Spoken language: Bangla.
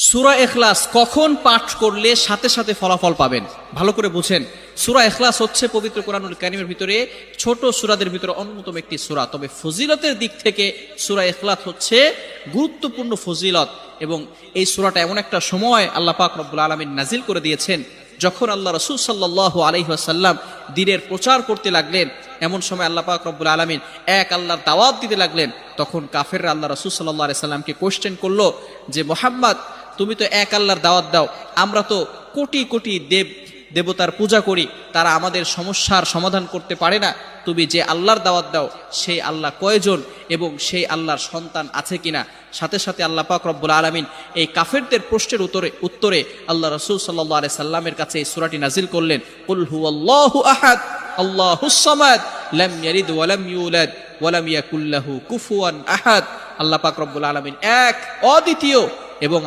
সূরা ইখলাস কখন পাঠ করলে সাথে সাথে ফলাফল পাবেন, ভালো করে বুঝেন। সূরা ইখলাস হচ্ছে পবিত্র কোরআনুল কারীমের ভিতরে ছোট সূরাদের ভিতরে অন্যতম একটি সূরা। তবে ফজিলতের দিক থেকে সূরা ইখলাস হচ্ছে গুরুত্বপূর্ণ ফজিলত, এবং এই সূরাটা এমন একটা সময় আল্লাহ পাক রব্বুল আলামিন নাজিল করে দিয়েছেন যখন আল্লাহ রাসূল সাল্লাল্লাহু আলাইহি ওয়াসাল্লাম দ্বীনের প্রচার করতে লাগলেন। এমন সময় আল্লাহ পাক রব্বুল আলামিন এক আল্লাহর দাওয়াত দিতে লাগলেন। তখন কাফেররা আল্লাহ রাসূল সাল্লাল্লাহু আলাইহি সাল্লামকে কোশ্চেন করলো যে, মুহাম্মদ, তুমি তো এক আল্লাহর দাওয়াত দাও, আমরা তো কোটি কোটি দেবতার পূজা করি, তারা আমাদের সমস্যার সমাধান করতে পারে না। তুমি যে আল্লাহর দাওয়াত দাও সেই আল্লাহ কয়জন এবং সেই আল্লাহর সন্তান আছে কিনা? সাথে সাথে আল্লাহ পাক রব্বুল আলামিন এই কাফেরদের প্রশ্নের উত্তরে আল্লাহ রাসূল সাল্লাল্লাহু আলাইহি সাল্লামের কাছে এই সূরাটি নাজিল করলেন, কুল হুয়াল্লাহু আহাদ আল্লাহুস সামাদ লাম ইয়ালিদ ওয়া লাম ইউলাদ ওয়া লাম ইয়াকুল লাহু কুফুয়ান আহাদ। আল্লাহ পাক রব্বুল আলামিন এক, অদ্বিতীয় এবং